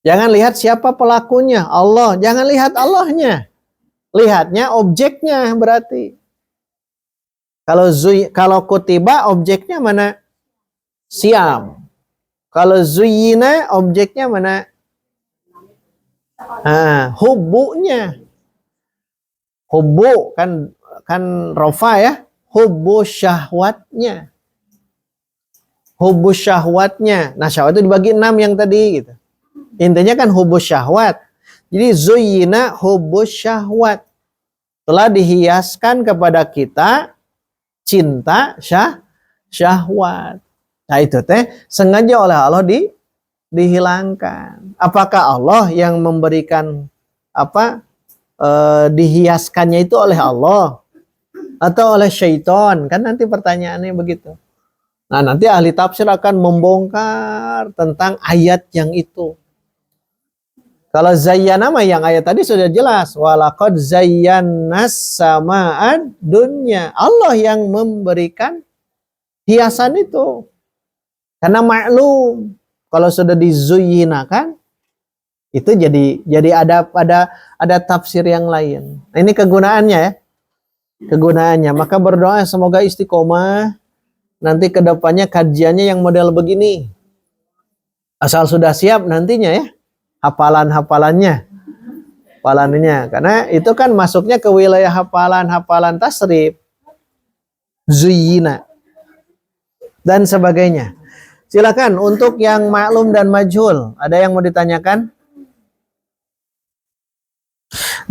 Jangan lihat siapa pelakunya, Allah. Jangan lihat Allahnya. Lihatnya objeknya berarti. Kalau kutiba objeknya mana? Siam. Kalau zuyyina objeknya mana? Hubbunya. Hubbu kan rofa ya. Hubbu syahwatnya. Hubbu syahwatnya. Nah, syahwat itu dibagi 6 yang tadi gitu. Intinya kan hubbu syahwat. Jadi zuyyina hubbu syahwat. Telah dihiaskan kepada kita cinta syahwat. Nah, itu teh sengaja oleh Allah dihilangkan. Apakah Allah yang memberikan dihiaskannya itu oleh Allah atau oleh syaitan? Kan nanti pertanyaannya begitu. Nah, nanti ahli tafsir akan membongkar tentang ayat yang itu. Kalau zayyana mah yang ayat tadi sudah jelas. Walaqad zayyannas sama'ad dunya. Allah yang memberikan hiasan itu. Karena maklum. Kalau sudah dizuyyinakan, itu jadi ada tafsir yang lain. Nah, ini kegunaannya ya. Kegunaannya. Maka berdoa semoga istiqomah. Nanti kedepannya kajiannya yang model begini. Asal sudah siap nantinya ya. Hafalannya. Karena itu kan masuknya ke wilayah hafalan tasrif. Zuyyina. Dan sebagainya. Silakan untuk yang maklum dan majhul. Ada yang mau ditanyakan?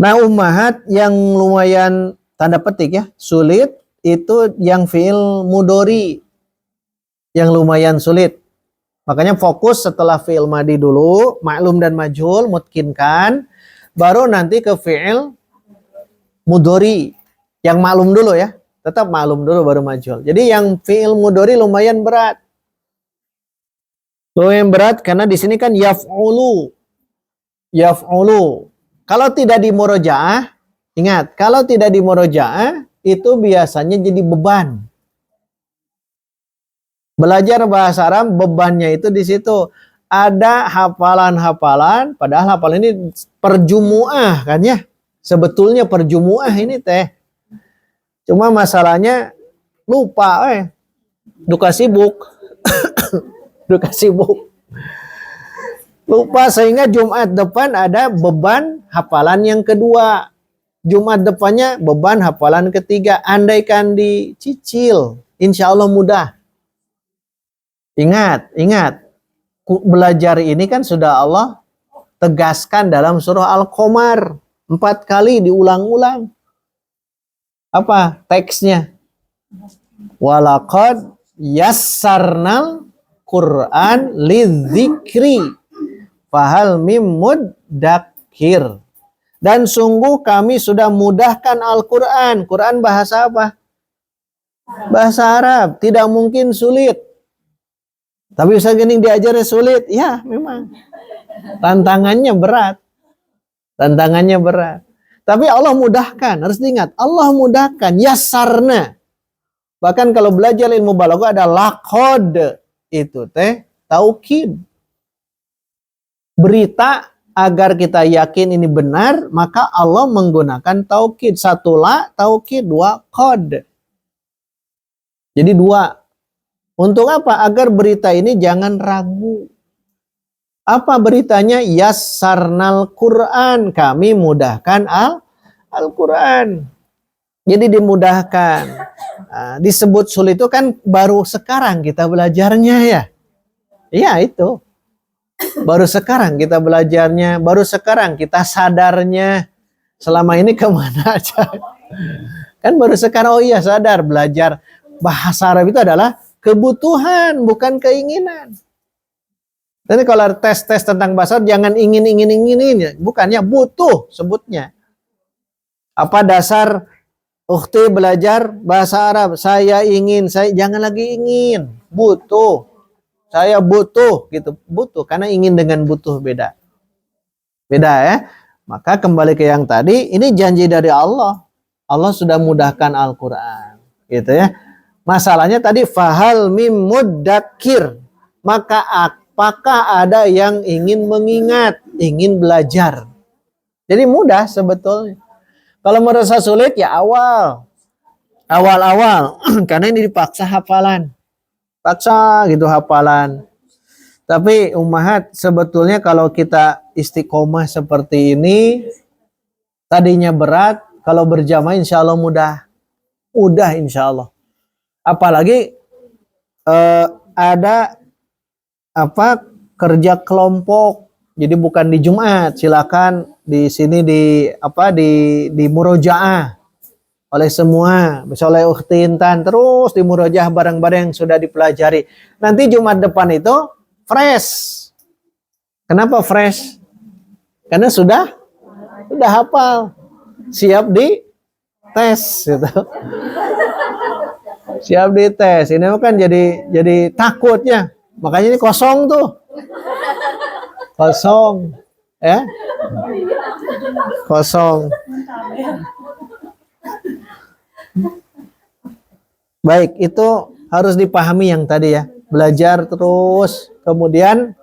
Nah, ummahat yang lumayan tanda petik ya, sulit itu yang fiil mudori yang lumayan sulit. Makanya fokus setelah fiil madi dulu, maklum dan majhul, mutkinkan, baru nanti ke fiil mudori yang maklum dulu ya. Tetap maklum dulu baru majhul. Jadi yang fiil mudori lumayan berat. Lumayan berat karena di sini kan yaf'ulu. Yaf'ulu. Kalau tidak di murojaah, ingat, kalau tidak di murojaah itu biasanya jadi beban. Belajar bahasa Arab bebannya itu di situ. Ada hafalan-hafalan, padahal hafalan ini perjumuah kan ya. Sebetulnya perjumuah ini teh. Cuma masalahnya lupa duka sibuk. Duka sibuk. Lupa sehingga Jumat depan ada beban hafalan yang kedua. Jumat depannya beban hafalan ketiga. Andaikan dicicil, insya Allah mudah. Ingat, belajar ini kan sudah Allah tegaskan dalam surah Al-Qamar. 4 kali diulang-ulang. Apa teksnya? Walaqad yassarnal Qur'an lidzikri fahal mim muddakir. Dan sungguh kami sudah mudahkan Al-Quran. Quran bahasa apa? Bahasa Arab. Tidak mungkin sulit. Tapi Ustaz Gening diajarnya sulit. Ya memang. Tantangannya berat. Tantangannya berat. Tapi Allah mudahkan. Harus diingat. Allah mudahkan. Yassarna. Bahkan kalau belajar ilmu balaghah ada laqad. Itu teh taukid. Berita agar kita yakin ini benar, maka Allah menggunakan taukid. 1 la, taukid, 2 qad. Jadi 2. Untuk apa? Agar berita ini jangan ragu. Apa beritanya? Yassarnal Qur'an. Kami mudahkan Al-Quran. Jadi dimudahkan. Nah, disebut sulit itu kan baru sekarang kita belajarnya ya. Iya itu. Baru sekarang kita belajarnya, baru sekarang kita sadarnya. Selama ini kemana aja? Kan baru sekarang, oh iya sadar belajar bahasa Arab itu adalah kebutuhan, bukan keinginan. Jadi kalau tes-tes tentang bahasa Arab, jangan ingin, bukannya butuh sebutnya. Apa dasar ukhti belajar bahasa Arab? Saya ingin, jangan lagi ingin, butuh. Saya butuh gitu, butuh karena ingin dengan butuh beda. Beda ya. Maka kembali ke yang tadi, ini janji dari Allah. Allah sudah mudahkan Al-Qur'an, gitu ya. Masalahnya tadi fahal mim muddakir. Maka apakah ada yang ingin mengingat, ingin belajar? Jadi mudah sebetulnya. Kalau merasa sulit ya awal-awal karena ini dipaksa hafalan. Paksa gitu hafalan. Tapi ummahat sebetulnya kalau kita istiqomah seperti ini, tadinya berat, kalau berjamaah insya Allah mudah. Mudah insya Allah. Apalagi ada kerja kelompok. Jadi bukan di Jumat, silakan di sini di murojaah oleh semua, misalnya ukhti Intan, terus di murojaah barang-barang yang sudah dipelajari. Nanti Jumat depan itu fresh. Kenapa fresh? Karena sudah hafal, siap di tes gitu. Siap di tes. Ini kan jadi takutnya. Makanya ini kosong tuh. Kosong. Ya. Kosong. Baik, itu harus dipahami yang tadi ya. Belajar terus. Kemudian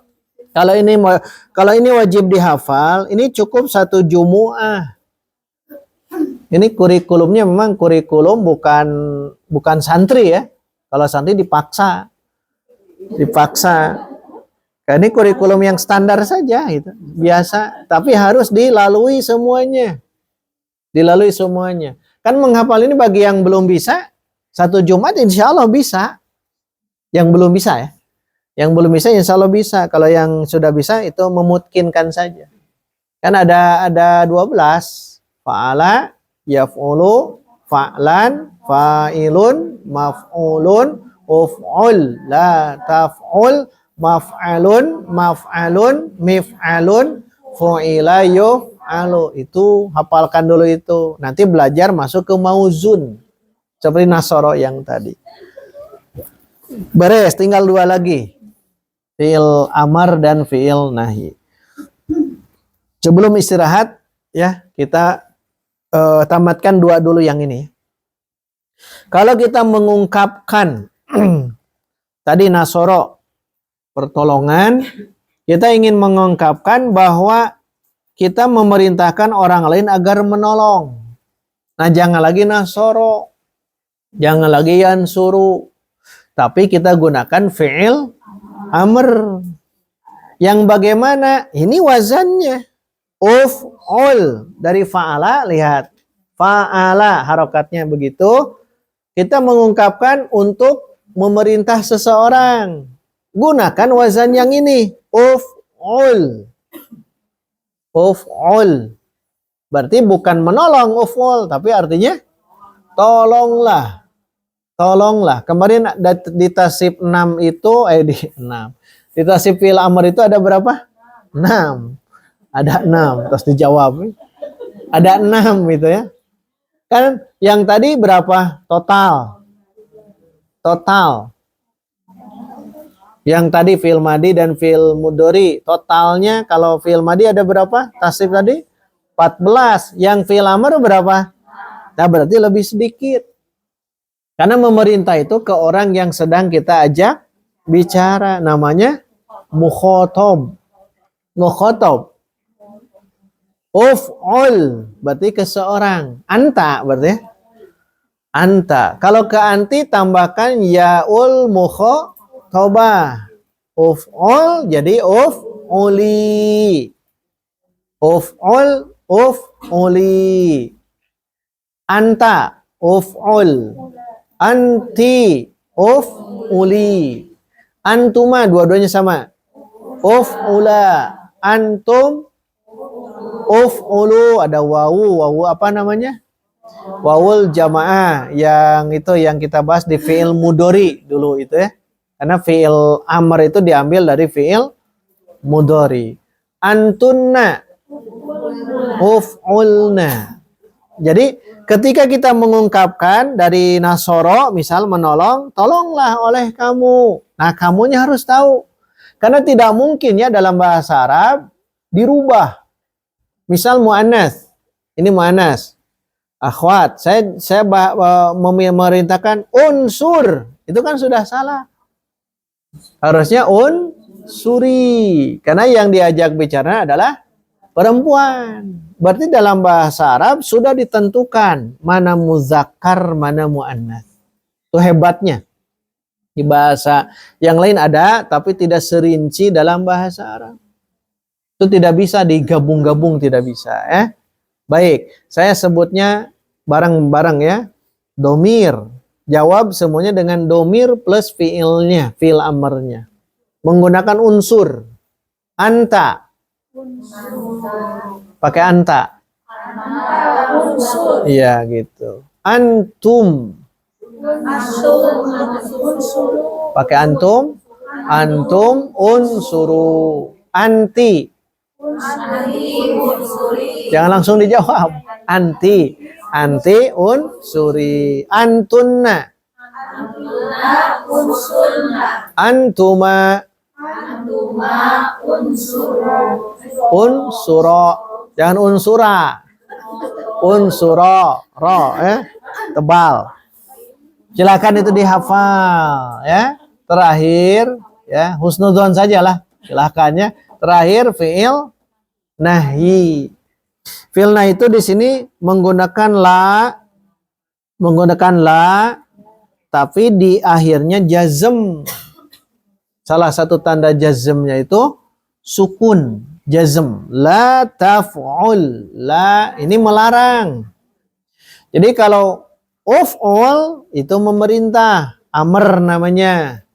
kalau ini wajib dihafal, ini cukup 1 jumu'ah. Ini kurikulumnya memang kurikulum bukan santri ya. Kalau santri dipaksa. Ini kurikulum yang standar saja gitu. Biasa, tapi harus dilalui semuanya. Kan menghafal ini bagi yang belum bisa, 1 Jumat insya Allah bisa. Yang belum bisa ya. Yang belum bisa insya Allah bisa. Kalau yang sudah bisa itu memutkinkan saja. Kan ada 12. fa'ala, yaf'ulu, fa'lan, fa'ilun, maf'ulun, uf'ul, la taf'ul, maf'alun, maf'alun, mif'alun, fu'ila, yuf'alu. Itu hafalkan dulu itu. Nanti belajar masuk ke mauzun. Seperti Nasoro yang tadi. Beres, tinggal 2 lagi. Fi'il amar dan fi'il nahi. Sebelum istirahat, ya kita tamatkan 2 dulu yang ini. Kalau kita mengungkapkan tadi Nasoro, pertolongan, kita ingin mengungkapkan bahwa kita memerintahkan orang lain agar menolong. Nah, jangan lagi Nasoro, jangan lagi yansuru, tapi kita gunakan fi'il amr. Yang bagaimana? Ini wazannya. Uf'ul dari fa'ala, lihat. Fa'ala harokatnya begitu. Kita mengungkapkan untuk memerintah seseorang. Gunakan wazan yang ini. Uf'ul. Uf'ul. Berarti bukan menolong uf'ul, tapi artinya tolonglah. Tolonglah. Kemarin di tasib 6 itu, di 6. Di tasib fi'il amr itu ada berapa? 6. Ada 6. Terus dijawab. Ada 6 gitu ya. Kan yang tadi berapa total? Total. Yang tadi fi'il madi dan fi'il mudhari. Totalnya kalau fi'il madi ada berapa? Tasrif tadi? 14. Yang fi'il amr berapa? Nah, berarti lebih sedikit. Karena memerintah itu ke orang yang sedang kita ajak bicara. Namanya mukhotob. Mukhotob. Uf'ul berarti ke seorang. Anta berarti. Anta. Kalau ke anti tambahkan yaul mukhotobah. Uf'ul jadi uf'uli. Uf'ul uf'uli. Anta uf'ul. Anti uf'uli. Antuma dua-duanya sama. Uf'ula. Antum uf'ulu, ada wawu apa namanya? Wawul jamaah, yang itu yang kita bahas di fi'il mudhari dulu itu ya. Karena fi'il amr itu diambil dari fi'il mudhari. Antunna uf'ulna. Jadi ketika kita mengungkapkan dari Nasoro, misal menolong, tolonglah oleh kamu. Nah, kamunya harus tahu. Karena tidak mungkin ya dalam bahasa Arab dirubah. Misal mu'annas, ini mu'annas, akhwat, saya memerintahkan unsur, itu kan sudah salah. Harusnya unsuri, karena yang diajak bicara adalah perempuan. Berarti dalam bahasa Arab sudah ditentukan mana muzakkar, mana mu'annas. Itu hebatnya. Di bahasa yang lain ada, tapi tidak serinci dalam bahasa Arab. Itu tidak bisa digabung-gabung, tidak bisa. Baik, saya sebutnya bareng-bareng ya. Domir. Jawab semuanya dengan domir plus fiilnya, fiil amarnya. Menggunakan unsur. Anta. Pakai anta. Iya gitu. Antum. Pakai antum. Antum unsuru. Anti. Jangan langsung dijawab. Anti. Anti unsuri. Antunna. Antuma. Unsuro. Jangan unsura. Unsuro. Ro. Tebal. Silakan itu dihafal. Ya. Terakhir. Ya. Husnudzon sajalah. Silakan ya. Terakhir fi'il nahi. Fi'il nahi itu di sini menggunakan la, tapi di akhirnya jazm. Salah satu tanda jazmnya itu sukun, jazm. La taf'ul, la ini melarang. Jadi kalau uf'ul itu memerintah, amr namanya.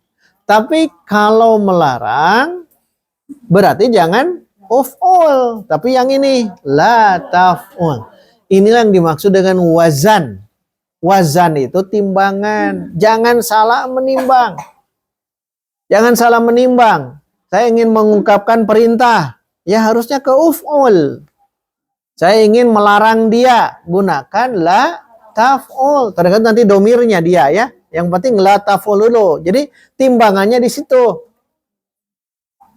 Tapi kalau melarang berarti jangan uf'ul, tapi yang ini la taf'ul. Inilah yang dimaksud dengan wazan. Wazan itu timbangan. Jangan salah menimbang. Jangan salah menimbang. Saya ingin mengungkapkan perintah. Ya harusnya ke uf'ul. Saya ingin melarang dia. Gunakan la taf'ul. Tergantung nanti domirnya dia ya. Yang penting la taf'ul dulu. Jadi timbangannya di situ.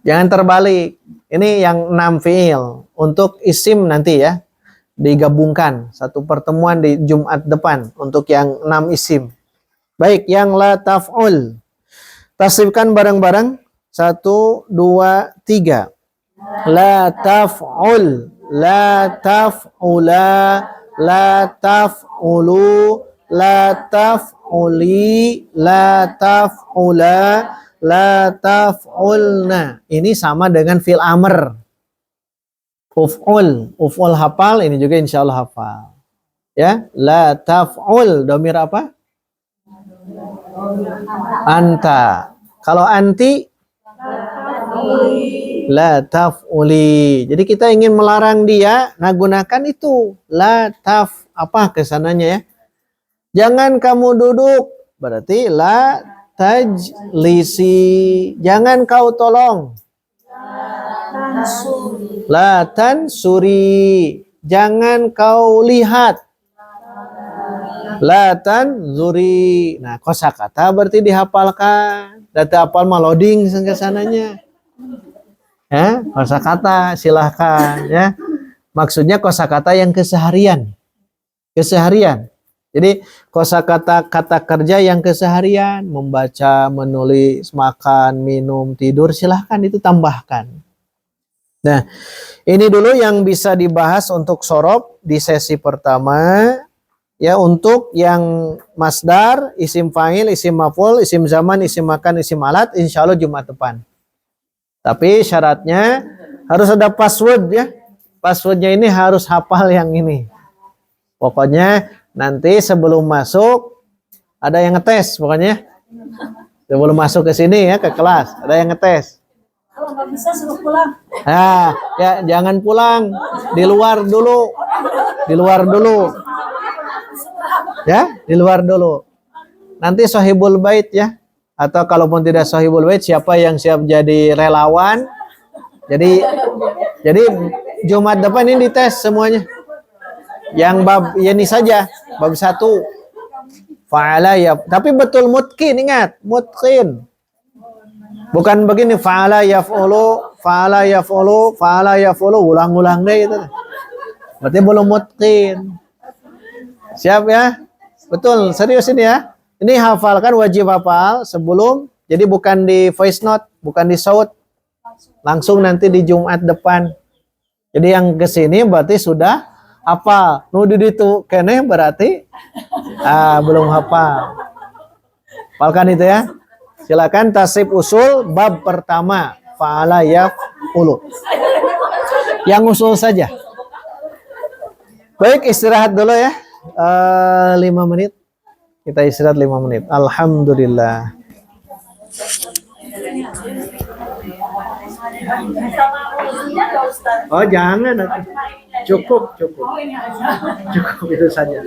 Jangan terbalik. Ini yang 6 fi'il. Untuk isim nanti ya. Digabungkan. Satu pertemuan di Jumat depan. Untuk yang 6 isim. Baik, yang la taf'ul. Tasrifkan bareng-bareng. 1, 2, 3. La taf'ul. La taf'ula. La taf'ulu. La taf'uli. La taf'ula. La taf'ulna. Ini sama dengan fil amr. Uf'ul. Uf'ul hafal. Ini juga insya Allah hafal. Ya. La taf'ul. Domir apa? Anta. Kalau anti? La taf'uli. Jadi kita ingin melarang dia. Nah gunakan itu. La taf. Apa kesananya ya? Jangan kamu duduk. Berarti la tajlisi. Jangan kau tolong. La tansuri. Jangan kau lihat. La tanzuri. Nah, kosakata berarti dihafalkan. Data hafal mah loading ke sananya. Ya, kosakata silahkan ya. Maksudnya kosakata yang keseharian. Keseharian. Jadi kosakata kata kerja yang keseharian, membaca, menulis, makan, minum, tidur, silahkan itu tambahkan. Nah, ini dulu yang bisa dibahas untuk sorob di sesi pertama. Ya, untuk yang masdar, isim fa'il, isim maf'ul, isim zaman, isim makan, isim alat, insya Allah Jumat depan. Tapi syaratnya harus ada password ya. Passwordnya ini harus hafal yang ini. Pokoknya nanti sebelum masuk ada yang ngetes pokoknya. Sebelum masuk ke sini ya, ke kelas, ada yang ngetes. Kalau nggak bisa suruh pulang. Nah, ya jangan pulang. Di luar dulu. Di luar dulu. Ya, di luar dulu. Nanti sahibul bait ya. Atau kalaupun tidak sahibul bait, siapa yang siap jadi relawan? Jadi Jumat depan ini dites semuanya. Yang bab ini saja, bab 1. Fa'ala ya, tapi betul mutqin, ingat, mutqin. Bukan begini fa'ala yaf'ulu, fa'ala yaf'ulu, fa'ala yaf'ulu, ulang-ulang deh itu. Berarti belum mutqin. Siap ya? Betul, serius ini ya. Ini hafalkan, wajib hafal sebelum, jadi bukan di voice note, bukan di shout. Langsung nanti di Jumat depan. Jadi yang kesini berarti sudah hafal. Nudi itu kene berarti belum hafal. Hafalkan itu ya. Silakan tasrif usul bab pertama. Fa'ala yaf'ulu. Yang usul saja. Baik, istirahat dulu ya. 5 menit. Kita istirahat 5 menit. Alhamdulillah. Oh jangan. Cukup. Cukup itu saja.